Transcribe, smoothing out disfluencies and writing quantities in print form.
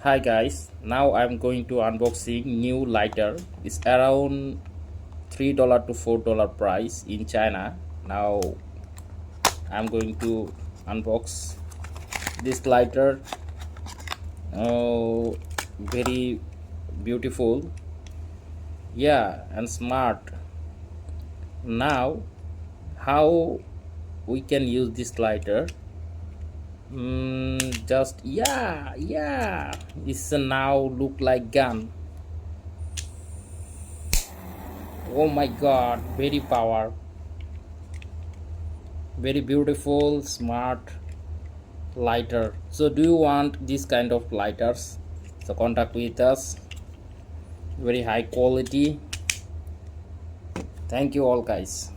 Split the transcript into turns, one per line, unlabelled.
Hi guys, now I'm going to unboxing new lighter. It's around $3 to $4 price in China. Now I'm going to unbox this lighter. Oh, very beautiful, yeah, and smart. Now how we can use this lighter? Just yeah, it's now look like gun. Oh my god, very power, very beautiful, smart lighter. So do you want this kind of lighters? So contact with us. Very high quality. Thank you all guys.